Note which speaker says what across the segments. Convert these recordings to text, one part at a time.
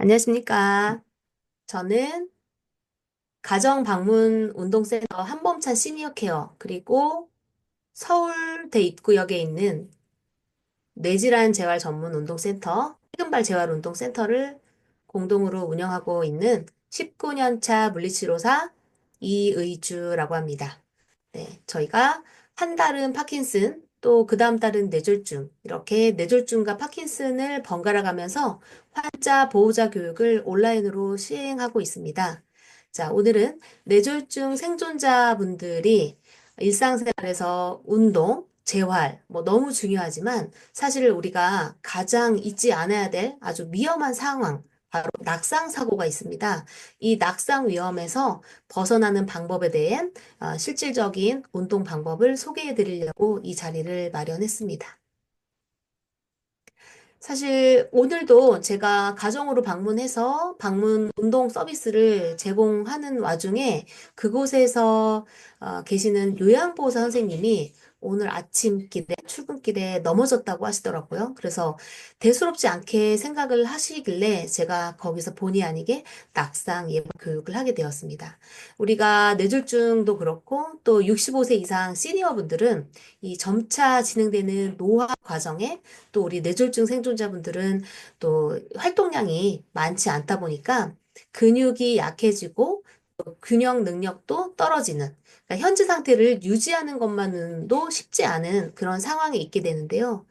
Speaker 1: 안녕하십니까. 저는 가정 방문 운동센터 한범찬 시니어 케어, 그리고 서울대 입구역에 있는 뇌질환 재활 전문 운동센터, 최근발 재활 운동센터를 공동으로 운영하고 있는 19년 차 물리치료사 이의주라고 합니다. 네, 저희가 한 달은 파킨슨, 또 그 다음 달은 뇌졸중, 이렇게 뇌졸중과 파킨슨을 번갈아 가면서 환자 보호자 교육을 온라인으로 시행하고 있습니다. 자, 오늘은 뇌졸중 생존자분들이 일상생활에서 운동, 재활, 뭐 너무 중요하지만 사실 우리가 가장 잊지 않아야 될 아주 위험한 상황, 바로 낙상 사고가 있습니다. 이 낙상 위험에서 벗어나는 방법에 대한 실질적인 운동 방법을 소개해 드리려고 이 자리를 마련했습니다. 사실 오늘도 제가 가정으로 방문해서 방문 운동 서비스를 제공하는 와중에 그곳에서 계시는 요양보호사 선생님이 오늘 아침길에 출근길에 넘어졌다고 하시더라고요. 그래서 대수롭지 않게 생각을 하시길래 제가 거기서 본의 아니게 낙상 예방 교육을 하게 되었습니다. 우리가 뇌졸중도 그렇고 또 65세 이상 시니어분들은 이 점차 진행되는 노화 과정에 또 우리 뇌졸중 생존자분들은 또 활동량이 많지 않다 보니까 근육이 약해지고 또 균형 능력도 떨어지는 그러니까 현재 상태를 유지하는 것만으로도 쉽지 않은 그런 상황에 있게 되는데요.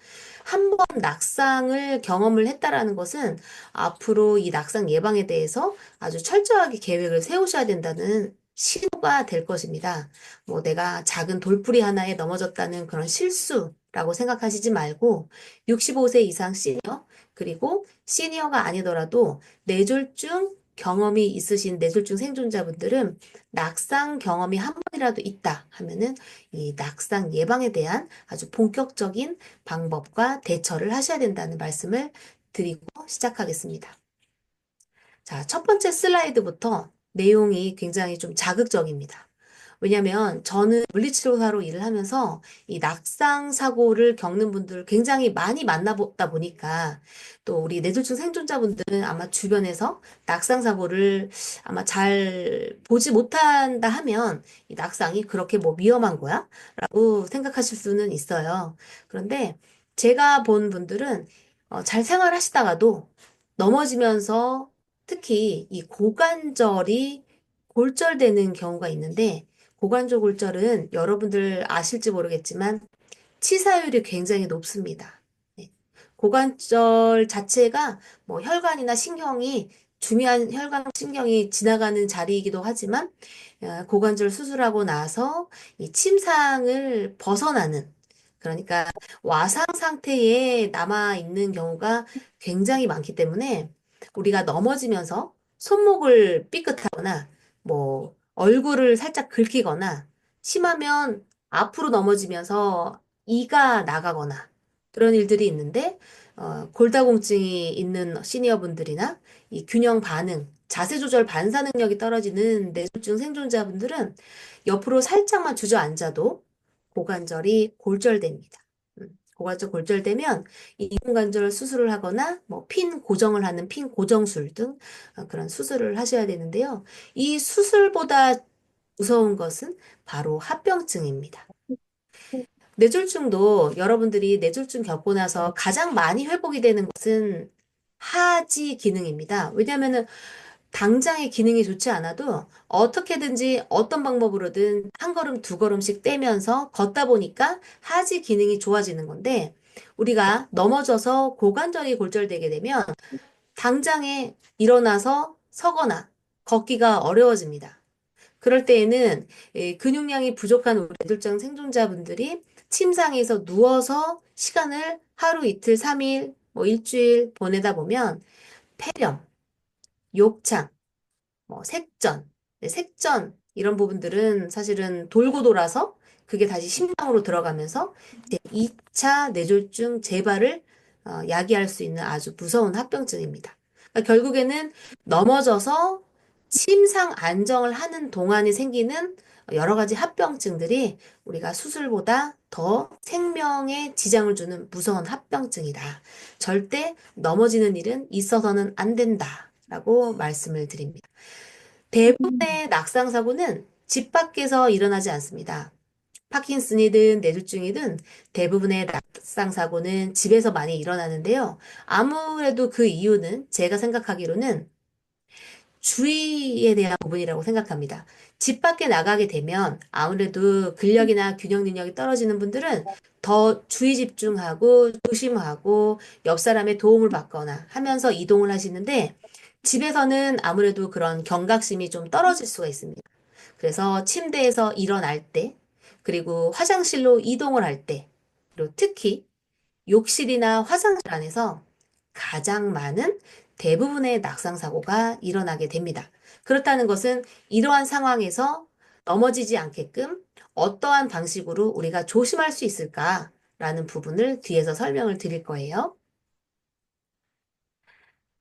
Speaker 1: 한 번 낙상을 경험을 했다라는 것은 앞으로 이 낙상 예방에 대해서 아주 철저하게 계획을 세우셔야 된다는 신호가 될 것입니다. 뭐 내가 작은 돌부리 하나에 넘어졌다는 그런 실수라고 생각하시지 말고 65세 이상 시니어, 그리고 시니어가 아니더라도 뇌졸중 경험이 있으신 뇌졸중 생존자분들은 낙상 경험이 한 번이라도 있다 하면은 이 낙상 예방에 대한 아주 본격적인 방법과 대처를 하셔야 된다는 말씀을 드리고 시작하겠습니다. 자, 첫 번째 슬라이드부터 내용이 굉장히 좀 자극적입니다. 왜냐면 저는 물리치료사로 일을 하면서 이 낙상 사고를 겪는 분들을 굉장히 많이 만나보다 보니까 또 우리 뇌졸중 생존자분들은 아마 주변에서 낙상 사고를 아마 잘 보지 못한다 하면 이 낙상이 그렇게 뭐 위험한 거야? 라고 생각하실 수는 있어요. 그런데 제가 본 분들은 잘 생활하시다가도 넘어지면서 특히 이 고관절이 골절되는 경우가 있는데 고관절 골절은 여러분들 아실지 모르겠지만 치사율이 굉장히 높습니다. 네. 고관절 자체가 뭐 혈관이나 신경이 중요한 혈관 신경이 지나가는 자리이기도 하지만 고관절 수술하고 나서 이 침상을 벗어나는 그러니까 와상 상태에 남아 있는 경우가 굉장히 많기 때문에 우리가 넘어지면서 손목을 삐끗하거나 뭐 얼굴을 살짝 긁히거나 심하면 앞으로 넘어지면서 이가 나가거나 그런 일들이 있는데 골다공증이 있는 시니어분들이나 이 균형 반응, 자세 조절 반사 능력이 떨어지는 뇌졸중 생존자분들은 옆으로 살짝만 주저앉아도 고관절이 골절됩니다. 고관절 골절되면 이 이중관절 수술을 하거나 뭐 핀 고정을 하는 핀 고정술 등 그런 수술을 하셔야 되는데요. 이 수술보다 무서운 것은 바로 합병증입니다. 뇌졸중도 여러분들이 뇌졸중 겪고 나서 가장 많이 회복이 되는 것은 하지 기능입니다. 왜냐하면은 당장의 기능이 좋지 않아도 어떻게든지 어떤 방법으로든 한 걸음 두 걸음씩 떼면서 걷다 보니까 하지 기능이 좋아지는 건데 우리가 넘어져서 고관절이 골절되게 되면 당장에 일어나서 서거나 걷기가 어려워집니다. 그럴 때에는 근육량이 부족한 우리 뇌졸중 생존자분들이 침상에서 누워서 시간을 하루 이틀, 3일, 뭐 일주일 보내다 보면 폐렴, 욕창, 뭐 색전, 네, 색전 이런 부분들은 사실은 돌고 돌아서 그게 다시 심장으로 들어가면서 이제 2차 뇌졸중 재발을 야기할 수 있는 아주 무서운 합병증입니다. 그러니까 결국에는 넘어져서 침상 안정을 하는 동안에 생기는 여러 가지 합병증들이 우리가 수술보다 더 생명에 지장을 주는 무서운 합병증이다. 절대 넘어지는 일은 있어서는 안 된다. 라고 말씀을 드립니다. 대부분의 낙상 사고는 집 밖에서 일어나지 않습니다. 파킨슨이든 뇌졸중이든 대부분의 낙상 사고는 집에서 많이 일어나는데요. 아무래도 그 이유는 제가 생각하기로는 주의에 대한 부분이라고 생각합니다. 집 밖에 나가게 되면 아무래도 근력이나 균형 능력이 떨어지는 분들은 더 주의 집중하고 조심하고 옆 사람의 도움을 받거나 하면서 이동을 하시는데 집에서는 아무래도 그런 경각심이 좀 떨어질 수가 있습니다. 그래서 침대에서 일어날 때, 그리고 화장실로 이동을 할 때, 그리고 특히 욕실이나 화장실 안에서 가장 많은 대부분의 낙상 사고가 일어나게 됩니다. 그렇다는 것은 이러한 상황에서 넘어지지 않게끔 어떠한 방식으로 우리가 조심할 수 있을까라는 부분을 뒤에서 설명을 드릴 거예요.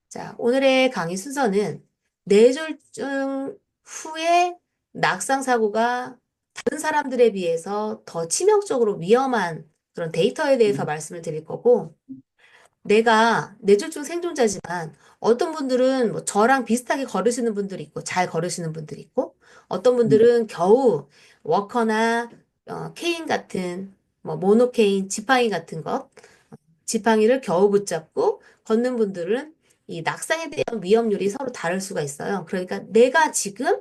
Speaker 1: 자, 오늘의 강의 순서는 뇌졸중 후에 낙상 사고가 다른 사람들에 비해서 더 치명적으로 위험한 그런 데이터에 대해서 말씀을 드릴 거고, 내가 뇌졸중 생존자지만 어떤 분들은 뭐 저랑 비슷하게 걸으시는 분들이 있고 잘 걸으시는 분들이 있고 어떤 분들은 겨우 워커나 케인 같은 뭐 모노케인, 지팡이 같은 것 지팡이를 겨우 붙잡고 걷는 분들은 이 낙상에 대한 위험률이 서로 다를 수가 있어요. 그러니까 내가 지금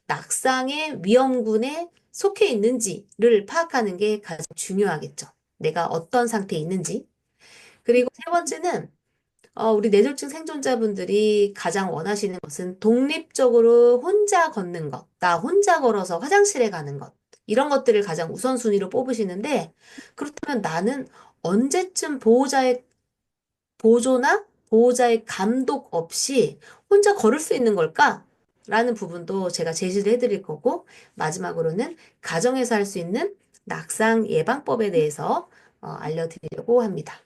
Speaker 1: 낙상의 위험군에 속해 있는지를 파악하는 게 가장 중요하겠죠. 내가 어떤 상태에 있는지. 그리고 세 번째는 우리 뇌졸중 생존자분들이 가장 원하시는 것은 독립적으로 혼자 걷는 것, 나 혼자 걸어서 화장실에 가는 것, 이런 것들을 가장 우선순위로 뽑으시는데, 그렇다면 나는 언제쯤 보호자의 보조나 보호자의 감독 없이 혼자 걸을 수 있는 걸까? 라는 부분도 제가 제시를 해드릴 거고, 마지막으로는 가정에서 할 수 있는 낙상 예방법에 대해서 알려드리려고 합니다.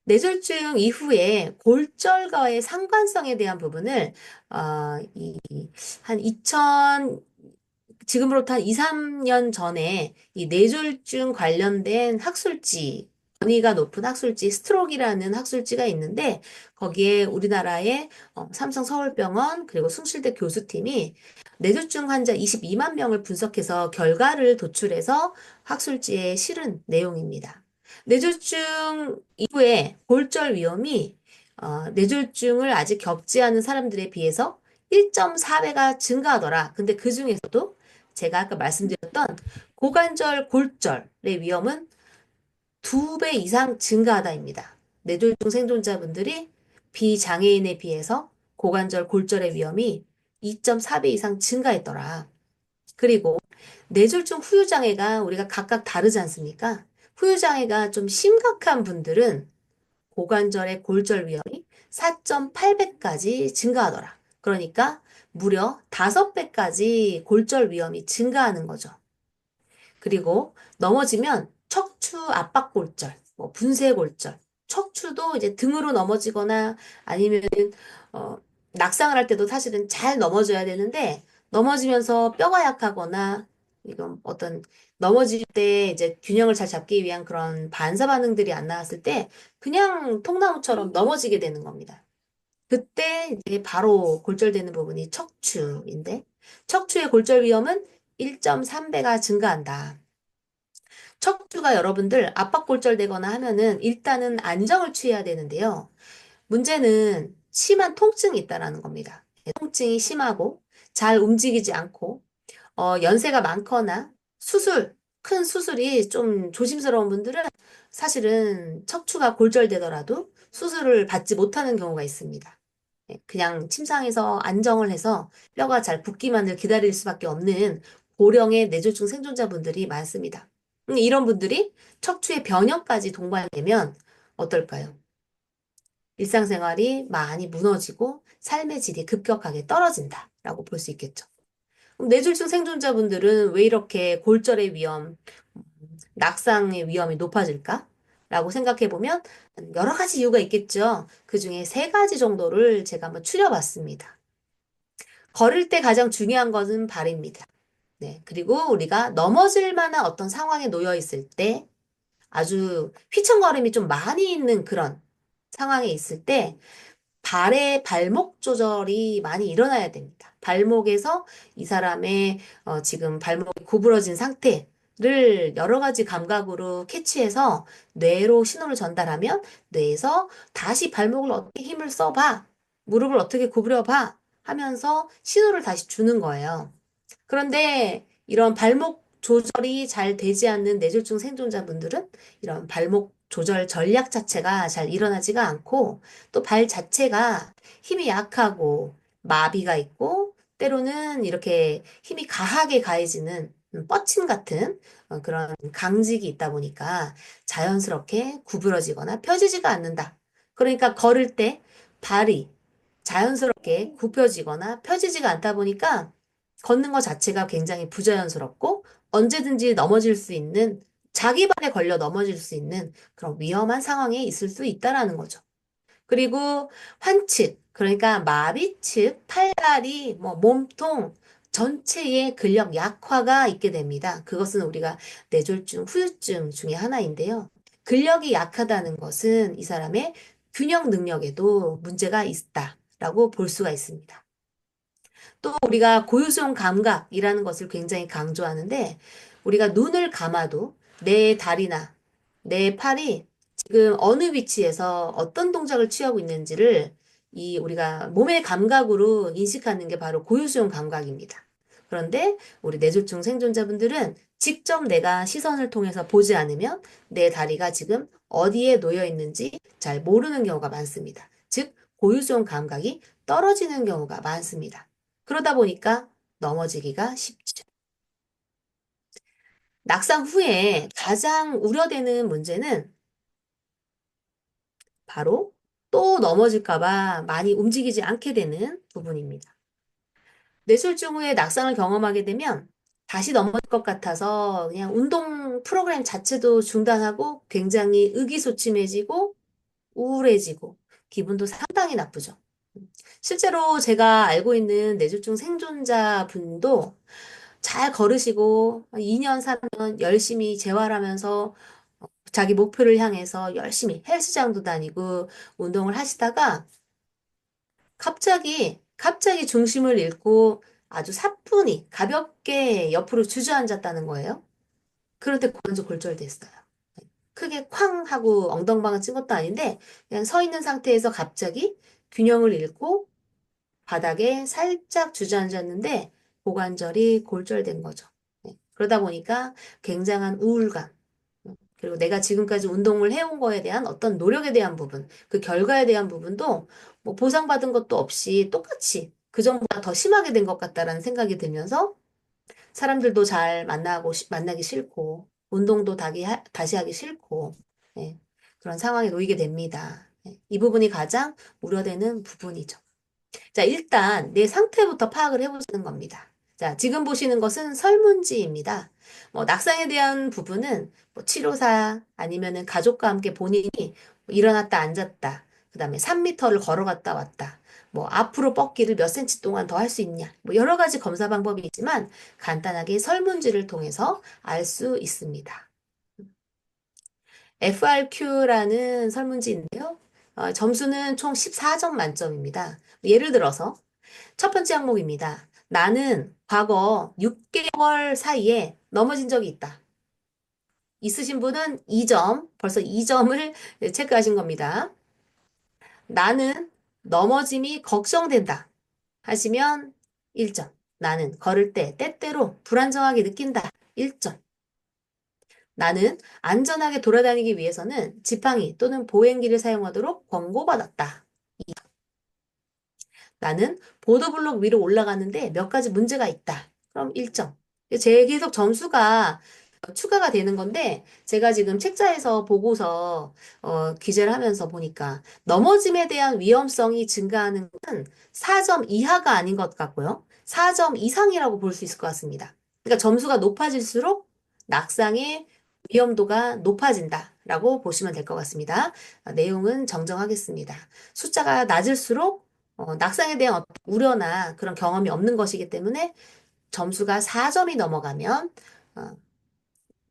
Speaker 1: 뇌졸중 이후에 골절과의 상관성에 대한 부분을 한 2000, 지금으로부터 한 2, 3년 전에 이 뇌졸중 관련된 학술지, 권위가 높은 학술지, 스트록이라는 학술지가 있는데 거기에 우리나라의 삼성 서울병원 그리고 숭실대 교수팀이 뇌졸중 환자 22만 명을 분석해서 결과를 도출해서 학술지에 실은 내용입니다. 뇌졸중 이후에 골절 위험이 뇌졸중을 아직 겪지 않은 사람들에 비해서 1.4배가 증가하더라. 근데 그 중에서도 제가 아까 말씀드렸던 고관절 골절의 위험은 2배 이상 증가하다입니다. 뇌졸중 생존자분들이 비장애인에 비해서 고관절 골절의 위험이 2.4배 이상 증가했더라. 그리고 뇌졸중 후유장애가 우리가 각각 다르지 않습니까? 후유장애가 좀 심각한 분들은 고관절의 골절 위험이 4.8배까지 증가하더라. 그러니까 무려 5배까지 골절 위험이 증가하는 거죠. 그리고 넘어지면 척추 압박 골절, 뭐 분쇄 골절, 척추도 이제 등으로 넘어지거나 아니면 어, 낙상을 할 때도 사실은 잘 넘어져야 되는데 넘어지면서 뼈가 약하거나 이건 어떤 넘어질 때 이제 균형을 잘 잡기 위한 그런 반사 반응들이 안 나왔을 때 그냥 통나무처럼 넘어지게 되는 겁니다. 그때 이제 바로 골절되는 부분이 척추인데 척추의 골절 위험은 1.3배가 증가한다. 척추가 여러분들 압박골절되거나 하면은 일단은 안정을 취해야 되는데요. 문제는 심한 통증이 있다라는 겁니다. 통증이 심하고 잘 움직이지 않고 연세가 많거나 큰 수술이 좀 조심스러운 분들은 사실은 척추가 골절되더라도 수술을 받지 못하는 경우가 있습니다. 그냥 침상에서 안정을 해서 뼈가 잘 붙기만을 기다릴 수밖에 없는 고령의 뇌졸중 생존자분들이 많습니다. 이런 분들이 척추의 변형까지 동반되면 어떨까요? 일상생활이 많이 무너지고 삶의 질이 급격하게 떨어진다라고 볼 수 있겠죠. 그럼 뇌졸중 생존자분들은 왜 이렇게 골절의 위험, 낙상의 위험이 높아질까? 라고 생각해 보면 여러 가지 이유가 있겠죠. 그 중에 세 가지 정도를 제가 한번 추려봤습니다. 걸을 때 가장 중요한 것은 발입니다. 네. 그리고 우리가 넘어질 만한 어떤 상황에 놓여 있을 때 아주 휘청거림이 좀 많이 있는 그런 상황에 있을 때 발의 발목 조절이 많이 일어나야 됩니다. 발목에서 이 사람의 지금 발목이 구부러진 상태를 여러 가지 감각으로 캐치해서 뇌로 신호를 전달하면 뇌에서 다시 발목을 어떻게 힘을 써봐, 무릎을 어떻게 구부려봐 하면서 신호를 다시 주는 거예요. 그런데 이런 발목 조절이 잘 되지 않는 뇌졸중 생존자분들은 이런 발목 조절 전략 자체가 잘 일어나지가 않고 또 발 자체가 힘이 약하고 마비가 있고 때로는 이렇게 힘이 가하게 가해지는 뻗침 같은 그런 강직이 있다 보니까 자연스럽게 구부러지거나 펴지지가 않는다. 그러니까 걸을 때 발이 자연스럽게 굽혀지거나 펴지지가 않다 보니까 걷는 것 자체가 굉장히 부자연스럽고 언제든지 넘어질 수 있는 자기 발에 걸려 넘어질 수 있는 그런 위험한 상황에 있을 수 있다라는 거죠. 그리고 환측, 그러니까 마비 측, 팔다리, 뭐 몸통 전체의 근력 약화가 있게 됩니다. 그것은 우리가 뇌졸중, 후유증 중에 하나인데요. 근력이 약하다는 것은 이 사람의 균형 능력에도 문제가 있다라고 볼 수가 있습니다. 또 우리가 고유성 감각이라는 것을 굉장히 강조하는데 우리가 눈을 감아도 내 다리나 내 팔이 지금 어느 위치에서 어떤 동작을 취하고 있는지를 이 우리가 몸의 감각으로 인식하는 게 바로 고유성 감각입니다. 그런데 우리 뇌졸중 생존자분들은 직접 내가 시선을 통해서 보지 않으면 내 다리가 지금 어디에 놓여 있는지 잘 모르는 경우가 많습니다. 즉, 고유성 감각이 떨어지는 경우가 많습니다. 그러다 보니까 넘어지기가 쉽죠. 낙상 후에 가장 우려되는 문제는 바로 또 넘어질까봐 많이 움직이지 않게 되는 부분입니다. 뇌졸중 후에 낙상을 경험하게 되면 다시 넘어질 것 같아서 그냥 운동 프로그램 자체도 중단하고 굉장히 의기소침해지고 우울해지고 기분도 상당히 나쁘죠. 실제로 제가 알고 있는 뇌졸중 생존자 분도 잘 걸으시고 2년, 3년 열심히 재활하면서 자기 목표를 향해서 열심히 헬스장도 다니고 운동을 하시다가 갑자기 중심을 잃고 아주 사뿐히 가볍게 옆으로 주저앉았다는 거예요. 그런데 완전 골절됐어요. 크게 쾅 하고 엉덩방아 찐 것도 아닌데 그냥 서 있는 상태에서 갑자기 균형을 잃고 바닥에 살짝 주저앉았는데 고관절이 골절된 거죠. 네. 그러다 보니까 굉장한 우울감, 그리고 내가 지금까지 운동을 해온 거에 대한 어떤 노력에 대한 부분, 그 결과에 대한 부분도 뭐 보상받은 것도 없이 똑같이 그 전보다 더 심하게 된 것 같다라는 생각이 들면서 사람들도 잘 만나기 싫고, 운동도 다시 하기 싫고, 예, 그런 상황에 놓이게 됩니다. 예, 이 부분이 가장 우려되는 부분이죠. 자, 일단 내 상태부터 파악을 해보시는 겁니다. 자, 지금 보시는 것은 설문지입니다. 뭐, 낙상에 대한 부분은 뭐 치료사 아니면은 가족과 함께 본인이 뭐 일어났다 앉았다. 그 다음에 3미터를 걸어갔다 왔다. 뭐, 앞으로 뻗기를 몇 센치 동안 더 할 수 있냐. 뭐, 여러 가지 검사 방법이 있지만 간단하게 설문지를 통해서 알 수 있습니다. FRQ라는 설문지인데요. 점수는 총 14점 만점입니다. 예를 들어서 첫 번째 항목입니다. 나는 과거 6개월 사이에 넘어진 적이 있다. 있으신 분은 2점, 벌써 2점을 체크하신 겁니다. 나는 넘어짐이 걱정된다. 하시면 1점. 나는 걸을 때 때때로 불안정하게 느낀다. 1점. 나는 안전하게 돌아다니기 위해서는 지팡이 또는 보행기를 사용하도록 권고받았다. 나는 보도블록 위로 올라가는데 몇 가지 문제가 있다. 그럼 1점. 제 계속 점수가 추가가 되는 건데 제가 지금 책자에서 보고서 기재를 하면서 보니까 넘어짐에 대한 위험성이 증가하는 것은 4점 이하가 아닌 것 같고요. 4점 이상이라고 볼 수 있을 것 같습니다. 그러니까 점수가 높아질수록 낙상의 위험도가 높아진다라고 보시면 될 것 같습니다. 내용은 정정하겠습니다. 숫자가 낮을수록 낙상에 대한 어떤 우려나 그런 경험이 없는 것이기 때문에 점수가 4점이 넘어가면 어,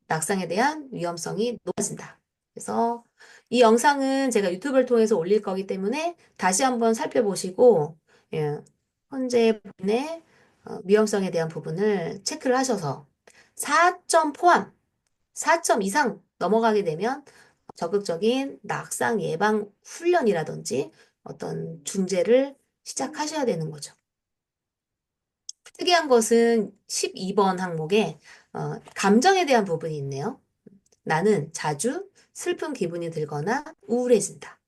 Speaker 1: 낙상에 대한 위험성이 높아진다. 그래서 이 영상은 제가 유튜브를 통해서 올릴 거기 때문에 다시 한번 살펴보시고, 예, 현재 본인의 위험성에 대한 부분을 체크를 하셔서 4점 포함, 4점 이상 넘어가게 되면 적극적인 낙상 예방 훈련이라든지 어떤 중재를 시작하셔야 되는 거죠. 특이한 것은 12번 항목에 감정에 대한 부분이 있네요. 나는 자주 슬픈 기분이 들거나 우울해진다.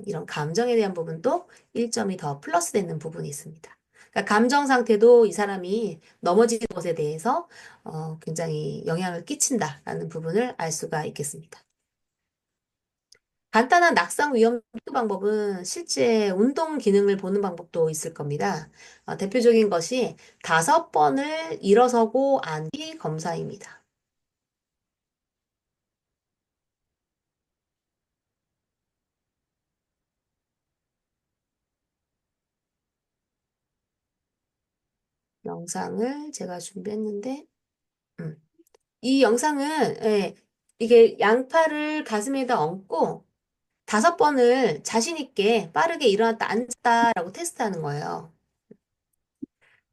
Speaker 1: 이런 감정에 대한 부분도 1점이 더 플러스 되는 부분이 있습니다. 그러니까 감정 상태도 이 사람이 넘어지는 것에 대해서 굉장히 영향을 끼친다라는 부분을 알 수가 있겠습니다. 간단한 낙상 위험 체크 방법은 실제 운동 기능을 보는 방법도 있을 겁니다. 대표적인 것이 5번을 일어서고 앉기 검사입니다. 영상을 제가 준비했는데, 음. 이 영상은, 예, 이게 양팔을 가슴에다 얹고 5번을 자신 있게 빠르게 일어났다 앉았다라고 테스트하는 거예요.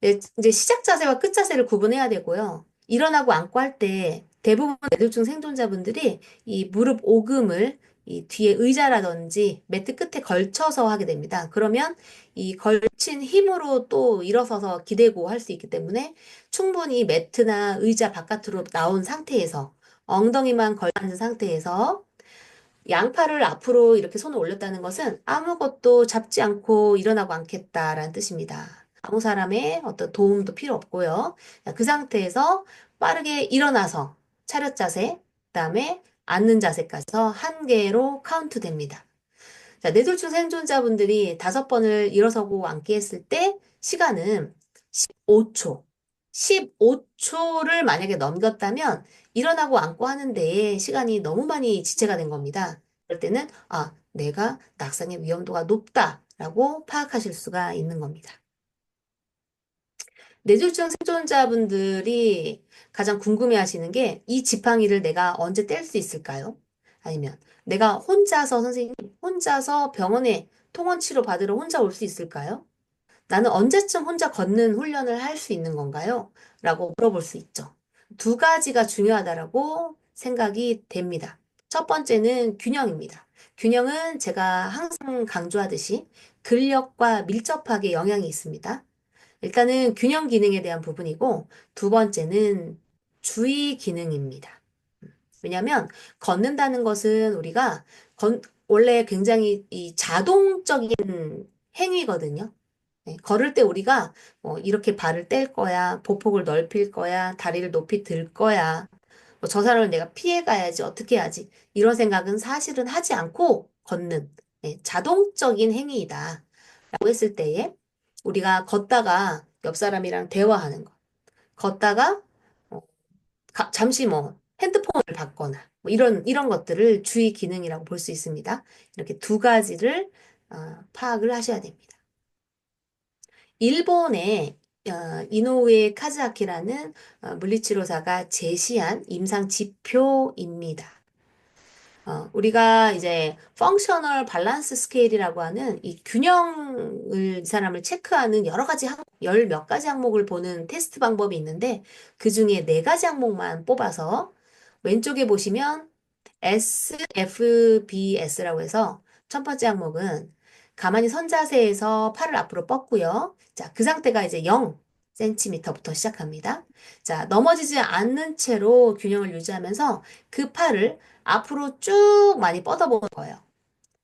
Speaker 1: 네, 이제 시작 자세와 끝 자세를 구분해야 되고요. 일어나고 앉고 할 때 대부분 뇌졸중 생존자분들이 이 무릎 오금을 이 뒤에 의자라든지 매트 끝에 걸쳐서 하게 됩니다. 그러면 이 걸친 힘으로 또 일어서서 기대고 할 수 있기 때문에 충분히 매트나 의자 바깥으로 나온 상태에서 엉덩이만 걸앉은 상태에서 양팔을 앞으로 이렇게 손을 올렸다는 것은 아무것도 잡지 않고 일어나고 않겠다라는 뜻입니다. 아무 사람의 어떤 도움도 필요 없고요. 그 상태에서 빠르게 일어나서 차렷 자세, 그다음에 앉는 자세까지 해서 한 개로 카운트 됩니다. 자, 뇌졸중 생존자분들이 5번을 일어서고 앉기 했을 때 시간은 15초. 15초를 만약에 넘겼다면 일어나고 앉고 하는데 시간이 너무 많이 지체가 된 겁니다. 그럴 때는 내가 낙상의 위험도가 높다라고 파악하실 수가 있는 겁니다. 뇌졸중 생존자분들이 가장 궁금해하시는 게 이 지팡이를 내가 언제 뗄 수 있을까요? 아니면 내가 혼자서 선생님 혼자서 병원에 통원 치료 받으러 혼자 올 수 있을까요? 나는 언제쯤 혼자 걷는 훈련을 할 수 있는 건가요? 라고 물어볼 수 있죠. 두 가지가 중요하다라고 생각이 됩니다. 첫 번째는 균형입니다. 균형은 제가 항상 강조하듯이 근력과 밀접하게 영향이 있습니다. 일단은 균형 기능에 대한 부분이고, 두 번째는 주의 기능입니다. 왜냐하면 걷는다는 것은 우리가 원래 굉장히 이 자동적인 행위거든요. 네, 걸을 때 우리가 이렇게 발을 뗄 거야, 보폭을 넓힐 거야, 다리를 높이 들 거야, 저 사람을 내가 피해 가야지, 어떻게 해야지, 이런 생각은 사실은 하지 않고 걷는 자동적인 행위이다. 라고 했을 때에 우리가 걷다가 옆 사람이랑 대화하는 거, 걷다가 어, 잠시 핸드폰을 받거나 이런 것들을 주의 기능이라고 볼 수 있습니다. 이렇게 두 가지를 파악을 하셔야 됩니다. 일본의 이노우에 카즈아키라는 물리치료사가 제시한 임상 지표입니다. 우리가 이제 펑셔널 밸런스 스케일이라고 하는 이 균형을 이 사람을 체크하는 여러 가지 열 몇 가지 항목을 보는 테스트 방법이 있는데 그 중에 4가지 항목만 뽑아서 왼쪽에 보시면 SFBS라고 해서 첫 번째 항목은 가만히 선 자세에서 팔을 앞으로 뻗고요. 자, 그 상태가 이제 0cm부터 시작합니다. 자, 넘어지지 않는 채로 균형을 유지하면서 그 팔을 앞으로 쭉 많이 뻗어보는 거예요.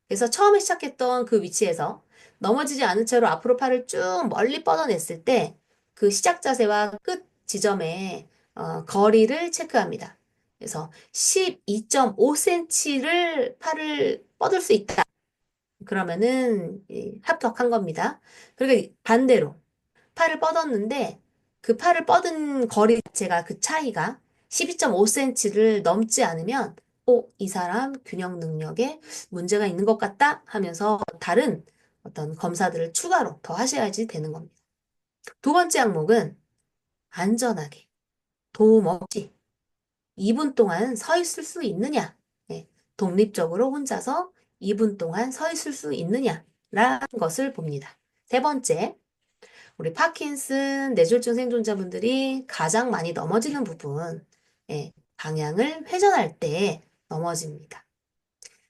Speaker 1: 그래서 처음에 시작했던 그 위치에서 넘어지지 않은 채로 앞으로 팔을 쭉 멀리 뻗어냈을 때 그 시작 자세와 끝 지점의 거리를 체크합니다. 그래서 12.5cm를 팔을 뻗을 수 있다. 그러면은 합격한 겁니다. 그리고 반대로 팔을 뻗었는데 그 팔을 뻗은 거리 자체가 그 차이가 12.5cm를 넘지 않으면 이 사람 균형 능력에 문제가 있는 것 같다 하면서 다른 어떤 검사들을 추가로 더 하셔야지 되는 겁니다. 두 번째 항목은 안전하게 도움 없이 2분 동안 서 있을 수 있느냐? 네, 독립적으로 혼자서 2분 동안 서 있을 수 있느냐라는 것을 봅니다. 세 번째, 우리 파킨슨 뇌졸중 생존자분들이 가장 많이 넘어지는 부분, 예, 방향을 회전할 때 넘어집니다.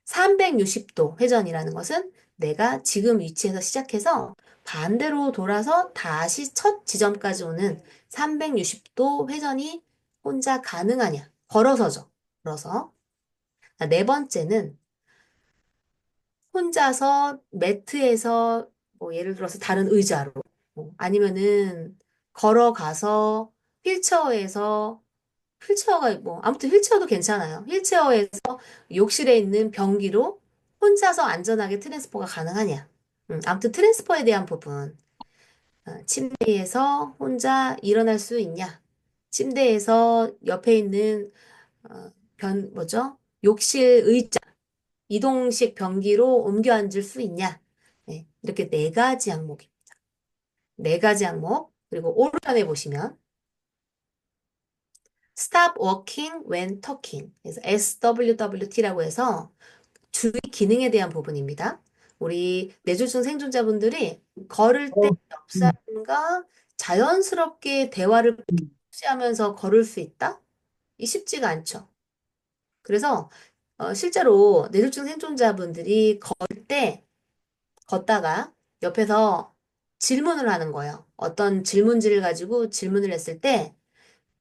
Speaker 1: 360도 회전이라는 것은 내가 지금 위치에서 시작해서 반대로 돌아서 다시 첫 지점까지 오는 360도 회전이 혼자 가능하냐? 걸어서죠. 걸어서. 네 번째는 혼자서 매트에서 뭐 예를 들어서 다른 의자로 아니면은 걸어가서 휠체어에서 휠체어가 뭐 아무튼 휠체어도 괜찮아요. 휠체어에서 욕실에 있는 변기로 혼자서 안전하게 트랜스퍼가 가능하냐. 아무튼 트랜스퍼에 대한 부분. 침대에서 혼자 일어날 수 있냐. 침대에서 옆에 있는 뭐죠? 욕실 의자, 이동식 변기로 옮겨 앉을 수 있냐. 네, 이렇게 네 가지 항목입니다. 네 가지 항목. 그리고 오른편에 보시면 Stop walking when talking. 그래서 SWWT라고 해서 주의 기능에 대한 부분입니다. 우리 뇌졸중 생존자분들이 걸을 때 옆 사람과 자연스럽게 대화를 하면서 걸을 수 있다? 이 쉽지가 않죠. 그래서 실제로 뇌졸중 생존자분들이 걸을 때 걷다가 옆에서 질문을 하는 거예요. 어떤 질문지를 가지고 질문을 했을 때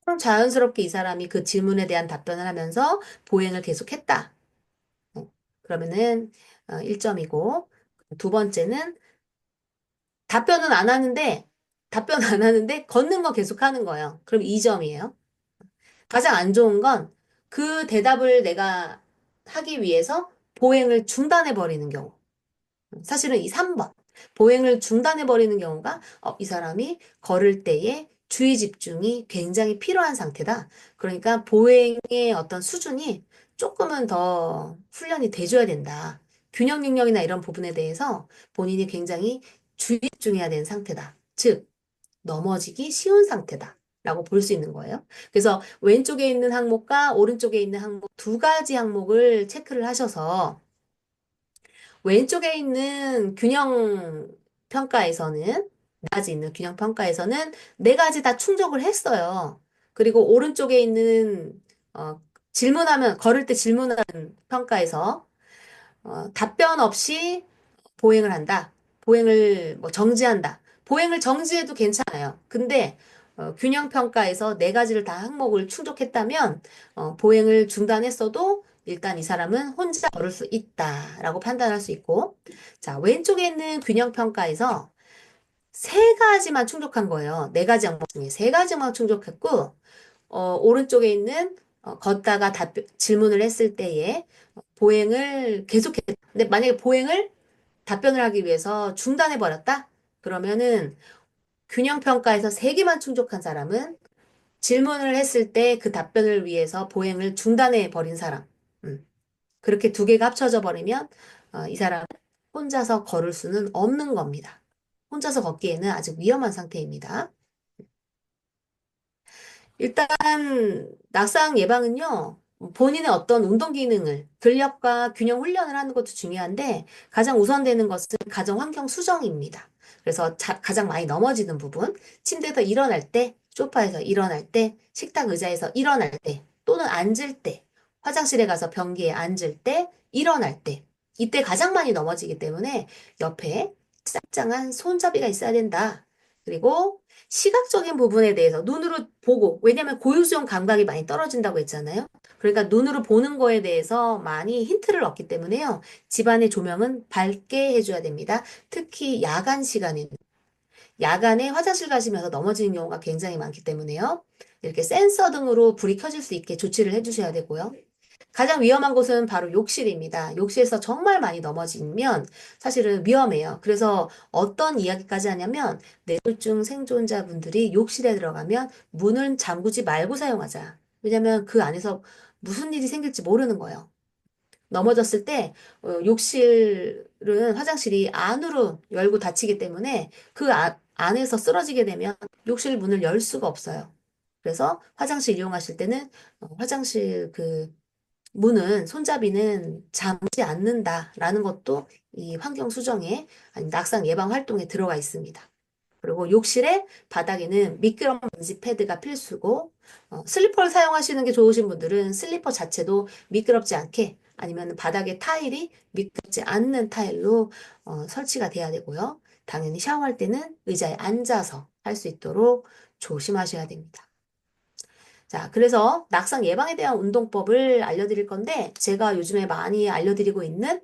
Speaker 1: 그럼 자연스럽게 이 사람이 그 질문에 대한 답변을 하면서 보행을 계속했다. 그러면은 1점이고 두 번째는 답변은 안 하는데 답변 안 하는데 걷는 거 계속 하는 거예요. 그럼 2점이에요. 가장 안 좋은 건 그 대답을 내가 하기 위해서 보행을 중단해 버리는 경우. 사실은 이 3번. 보행을 중단해 버리는 경우가 이 사람이 걸을 때에 주의 집중이 굉장히 필요한 상태다. 그러니까 보행의 어떤 수준이 조금은 더 훈련이 돼줘야 된다. 균형 능력이나 이런 부분에 대해서 본인이 굉장히 주의 집중해야 되는 상태다. 즉, 넘어지기 쉬운 상태다. 라고 볼 수 있는 거예요. 그래서 왼쪽에 있는 항목과 오른쪽에 있는 항목 두 가지 항목을 체크를 하셔서 왼쪽에 있는 균형 평가에서는, 네 가지 있는 균형 평가에서는 네 가지 다 충족을 했어요. 그리고 오른쪽에 있는, 질문하면, 걸을 때 질문하는 평가에서, 답변 없이 보행을 한다. 보행을 뭐 정지한다. 보행을 정지해도 괜찮아요. 근데, 균형 평가에서 네 가지를 다 항목을 충족했다면, 보행을 중단했어도 일단 이 사람은 혼자 걸을 수 있다라고 판단할 수 있고, 자, 왼쪽에 있는 균형 평가에서 세 가지만 충족한 거예요. 네 가지 항목 중에 세 가지만 충족했고, 오른쪽에 있는 걷다가 질문을 했을 때에 보행을 계속했다. 근데 만약에 보행을 답변을 하기 위해서 중단해 버렸다? 그러면은 균형 평가에서 세 개만 충족한 사람은 질문을 했을 때 그 답변을 위해서 보행을 중단해 버린 사람. 음. 그렇게 두 개가 합쳐져 버리면 이 사람은 혼자서 걸을 수는 없는 겁니다. 혼자서 걷기에는 아직 위험한 상태입니다. 일단 낙상 예방은요. 본인의 어떤 운동 기능을 근력과 균형 훈련을 하는 것도 중요한데 가장 우선되는 것은 가정 환경 수정입니다. 그래서 가장 많이 넘어지는 부분, 침대에서 일어날 때, 소파에서 일어날 때, 식탁 의자에서 일어날 때, 또는 앉을 때, 화장실에 가서 변기에 앉을 때, 일어날 때, 이때 가장 많이 넘어지기 때문에 옆에 짱짱한 손잡이가 있어야 된다. 그리고 시각적인 부분에 대해서 눈으로 보고, 왜냐면 고유수용 감각이 많이 떨어진다고 했잖아요. 그러니까 눈으로 보는 거에 대해서 많이 힌트를 얻기 때문에요. 집안의 조명은 밝게 해줘야 됩니다. 특히 야간 시간에는. 야간에 화장실 가시면서 넘어지는 경우가 굉장히 많기 때문에요. 이렇게 센서 등으로 불이 켜질 수 있게 조치를 해주셔야 되고요. 가장 위험한 곳은 바로 욕실입니다. 욕실에서 정말 많이 넘어지면 사실은 위험해요. 그래서 어떤 이야기까지 하냐면 뇌졸중 생존자분들이 욕실에 들어가면 문은 잠그지 말고 사용하자. 왜냐면 그 안에서 무슨 일이 생길지 모르는 거예요. 넘어졌을 때 욕실은 화장실이 안으로 열고 닫히기 때문에 그 안에서 쓰러지게 되면 욕실 문을 열 수가 없어요. 그래서 화장실 이용하실 때는 화장실 그 무는, 손잡이는 잠지 않는다라는 것도 이 환경 수정에, 아니 낙상 예방 활동에 들어가 있습니다. 그리고 욕실의 바닥에는 미끄럼 방지 패드가 필수고, 슬리퍼를 사용하시는 게 좋으신 분들은 슬리퍼 자체도 미끄럽지 않게, 아니면 바닥에 타일이 미끄럽지 않는 타일로 설치가 돼야 되고요. 당연히 샤워할 때는 의자에 앉아서 할 수 있도록 조심하셔야 됩니다. 자, 그래서 낙상 예방에 대한 운동법을 알려드릴 건데, 제가 요즘에 많이 알려드리고 있는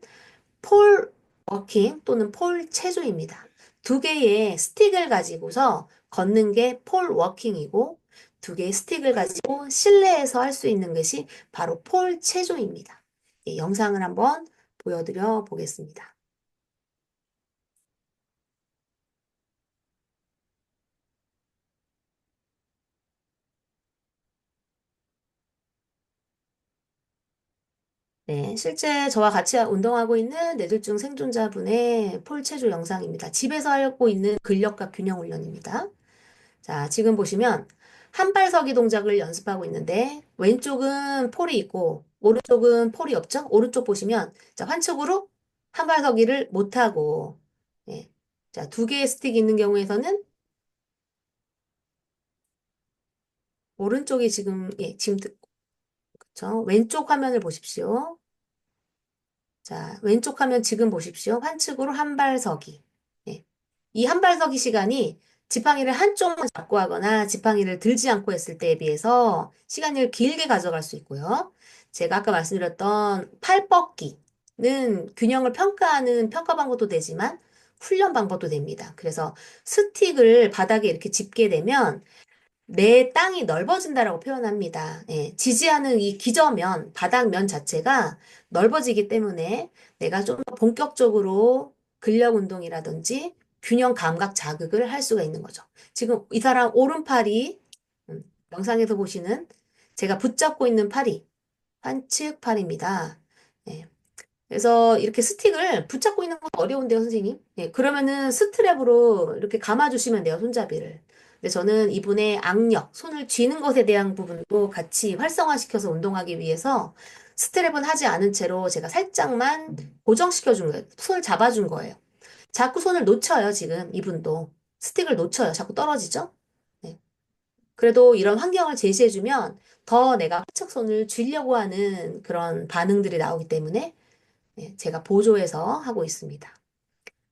Speaker 1: 폴 워킹 또는 폴 체조입니다. 두 개의 스틱을 가지고서 걷는 게 폴 워킹이고, 두 개의 스틱을 가지고 실내에서 할 수 있는 것이 바로 폴 체조입니다. 예, 영상을 한번 보여드려 보겠습니다. 네, 실제 저와 같이 운동하고 있는 뇌졸중 생존자분의 폴 체조 영상입니다. 집에서 하고 있는 근력과 균형 훈련입니다. 자, 지금 보시면 한 발 서기 동작을 연습하고 있는데 왼쪽은 폴이 있고 오른쪽은 폴이 없죠? 오른쪽 보시면 자, 환축으로 한 발 서기를 못하고 예. 자, 두 개의 스틱이 있는 경우에서는 오른쪽이 지금 지금 그쵸? 왼쪽 화면을 보십시오. 자, 왼쪽 화면 지금 보십시오. 환축으로 한 발 서기. 예. 이 한 발 서기 시간이 지팡이를 한쪽만 잡고 하거나 지팡이를 들지 않고 했을 때에 비해서 시간을 길게 가져갈 수 있고요. 제가 아까 말씀드렸던 팔 뻗기는 균형을 평가하는 평가 방법도 되지만 훈련 방법도 됩니다. 그래서 스틱을 바닥에 이렇게 짚게 되면 내 땅이 넓어진다라고 표현합니다. 예, 지지하는 이 기저면, 바닥면 자체가 넓어지기 때문에 내가 좀 더 본격적으로 근력 운동이라든지 균형 감각 자극을 할 수가 있는 거죠. 지금 이 사람 오른팔이 영상에서 보시는 제가 붙잡고 있는 팔이 환측 팔입니다. 예, 그래서 이렇게 스틱을 붙잡고 있는 건 어려운데요, 선생님. 예, 그러면은 스트랩으로 이렇게 감아주시면 돼요, 손잡이를. 근데 저는 이분의 악력, 손을 쥐는 것에 대한 부분도 같이 활성화시켜서 운동하기 위해서 스트랩은 하지 않은 채로 제가 살짝만 고정시켜 준 거예요. 손을 잡아준 거예요. 자꾸 손을 놓쳐요, 지금 이분도. 스틱을 놓쳐요. 자꾸 떨어지죠? 네. 그래도 이런 환경을 제시해주면 더 내가 화척손을 쥐려고 하는 그런 반응들이 나오기 때문에 제가 보조해서 하고 있습니다.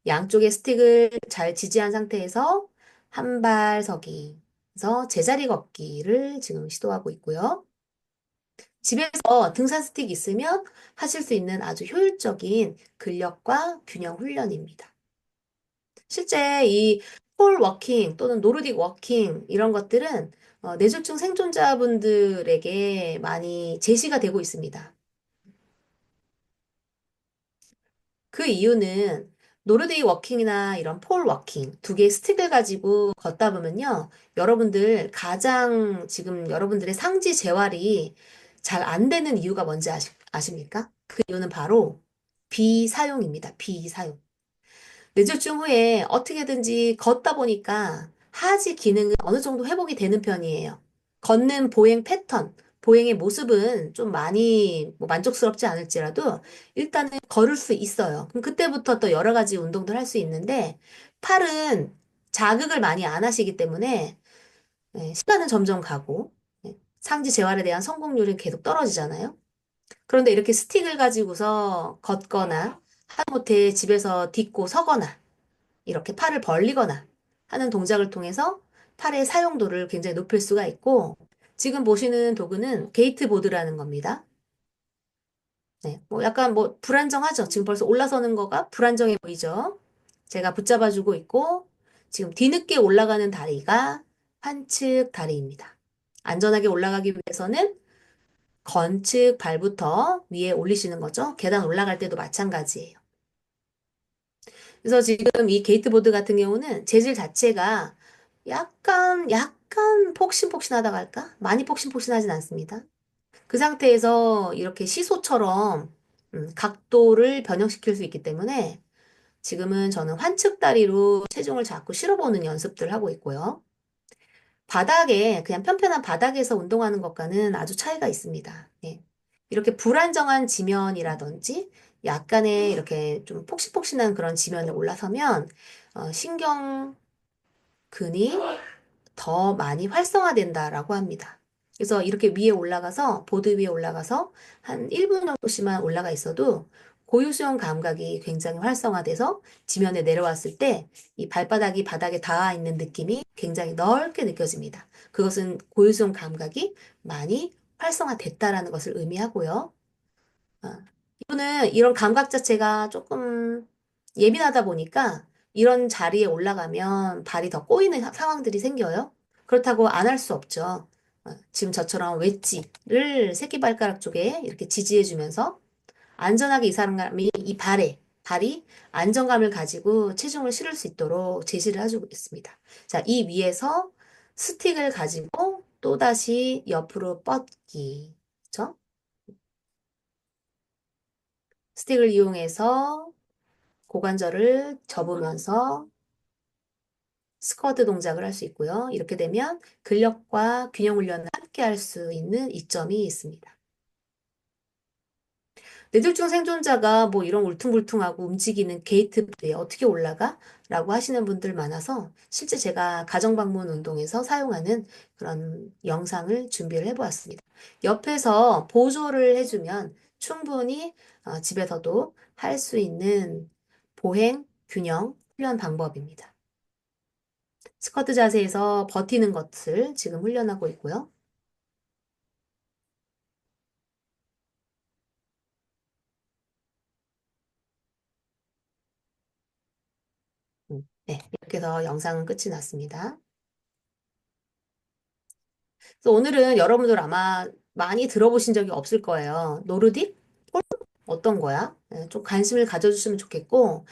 Speaker 1: 양쪽의 스틱을 잘 지지한 상태에서 한 발 서기에서 제자리 걷기를 지금 시도하고 있고요. 집에서 등산 스틱 있으면 하실 수 있는 아주 효율적인 근력과 균형 훈련입니다. 실제 이 폴 워킹 또는 노르딕 워킹 이런 것들은 뇌졸중 생존자분들에게 많이 제시가 되고 있습니다. 그 이유는 노르데이 워킹이나 이런 폴 워킹 두 개의 스틱을 가지고 걷다 보면요. 여러분들 가장 지금 여러분들의 상지 재활이 잘 안 되는 이유가 뭔지 아십니까? 그 이유는 바로 비사용입니다. 비사용. 뇌졸중 후에 어떻게든지 걷다 보니까 하지 기능은 어느 정도 회복이 되는 편이에요. 걷는 보행 패턴, 보행의 모습은 좀 많이 뭐 만족스럽지 않을지라도 일단은 걸을 수 있어요. 그럼 그때부터 또 여러 가지 운동들 할 수 있는데 팔은 자극을 많이 안 하시기 때문에 시간은 점점 가고 상지 재활에 대한 성공률이 계속 떨어지잖아요. 그런데 이렇게 스틱을 가지고서 걷거나 하다못해 집에서 딛고 서거나 이렇게 팔을 벌리거나 하는 동작을 통해서 팔의 사용도를 굉장히 높일 수가 있고, 지금 보시는 도구는 게이트보드라는 겁니다. 네, 뭐 약간 뭐 불안정하죠? 지금 벌써 올라서는 거가 불안정해 보이죠? 제가 붙잡아주고 있고, 지금 뒤늦게 올라가는 다리가 환측 다리입니다. 안전하게 올라가기 위해서는 건측 발부터 위에 올리시는 거죠. 계단 올라갈 때도 마찬가지예요. 그래서 지금 이 게이트보드 같은 경우는 재질 자체가 약간 폭신폭신하다고 할까? 많이 폭신폭신하진 않습니다. 그 상태에서 이렇게 시소처럼 각도를 변형시킬 수 있기 때문에 지금은 저는 환측다리로 체중을 자꾸 실어보는 연습들을 하고 있고요. 바닥에, 그냥 편편한 바닥에서 운동하는 것과는 아주 차이가 있습니다. 예. 이렇게 불안정한 지면이라든지 약간의 이렇게 좀 폭신폭신한 그런 지면에 올라서면 신경근이 더 많이 활성화된다라고 합니다. 그래서 이렇게 위에 올라가서, 보드 위에 올라가서 한 1분 정도씩만 올라가 있어도 고유수용 감각이 굉장히 활성화돼서 지면에 내려왔을 때 이 발바닥이 바닥에 닿아 있는 느낌이 굉장히 넓게 느껴집니다. 그것은 고유수용 감각이 많이 활성화됐다라는 것을 의미하고요. 이거는 이런 감각 자체가 조금 예민하다 보니까 이런 자리에 올라가면 발이 더 꼬이는 상황들이 생겨요. 그렇다고 안 할 수 없죠. 지금 저처럼 웨지를 새끼발가락 쪽에 이렇게 지지해주면서 안전하게 이 사람이 이 발이 안정감을 가지고 체중을 실을 수 있도록 제시를 해주고 있습니다. 자, 이 위에서 스틱을 가지고 또다시 옆으로 뻗기. 그쵸? 스틱을 이용해서 고관절을 접으면서 스쿼트 동작을 할 수 있고요. 이렇게 되면 근력과 균형 훈련을 함께 할 수 있는 이점이 있습니다. 뇌졸중 생존자가 뭐 이런 울퉁불퉁하고 움직이는 게이트에 어떻게 올라가? 라고 하시는 분들 많아서 실제 제가 가정방문 운동에서 사용하는 그런 영상을 준비를 해보았습니다. 옆에서 보조를 해주면 충분히 집에서도 할 수 있는 보행, 균형, 훈련 방법입니다. 스쿼트 자세에서 버티는 것을 지금 훈련하고 있고요. 네, 이렇게 해서 영상은 끝이 났습니다. 그래서 오늘은 여러분들 아마 많이 들어보신 적이 없을 거예요. 노르딕? 어떤 거야? 네, 좀 관심을 가져주시면 좋겠고,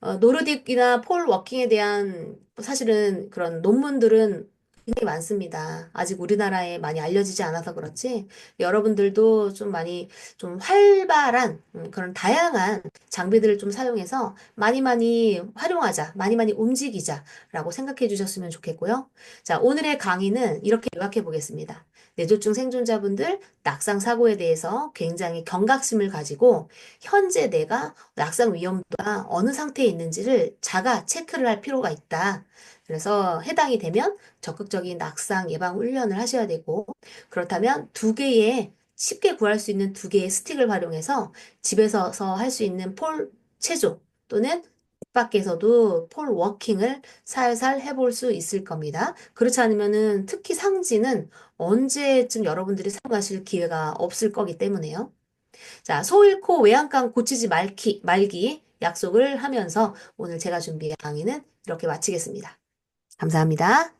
Speaker 1: 노르딕이나 폴 워킹에 대한 사실은 그런 논문들은 굉장히 많습니다. 아직 우리나라에 많이 알려지지 않아서 그렇지 여러분들도 좀 많이 좀 활발한 그런 다양한 장비들을 좀 사용해서 많이 많이 활용하자, 많이 많이 움직이자라고 생각해 주셨으면 좋겠고요. 자, 오늘의 강의는 이렇게 요약해 보겠습니다. 뇌졸중 생존자분들 낙상 사고에 대해서 굉장히 경각심을 가지고 현재 내가 낙상 위험도가 어느 상태에 있는지를 자가 체크를 할 필요가 있다. 그래서 해당이 되면 적극적인 낙상 예방 훈련을 하셔야 되고, 그렇다면 두 개의 쉽게 구할 수 있는 두 개의 스틱을 활용해서 집에서 할 수 있는 폴 체조 또는 집 밖에서도 폴 워킹을 살살 해볼 수 있을 겁니다. 그렇지 않으면은 특히 상지는 언제쯤 여러분들이 사용하실 기회가 없을 거기 때문에요. 자, 소 잃고 외양간 고치지 말기 약속을 하면서 오늘 제가 준비한 강의는 이렇게 마치겠습니다. 감사합니다.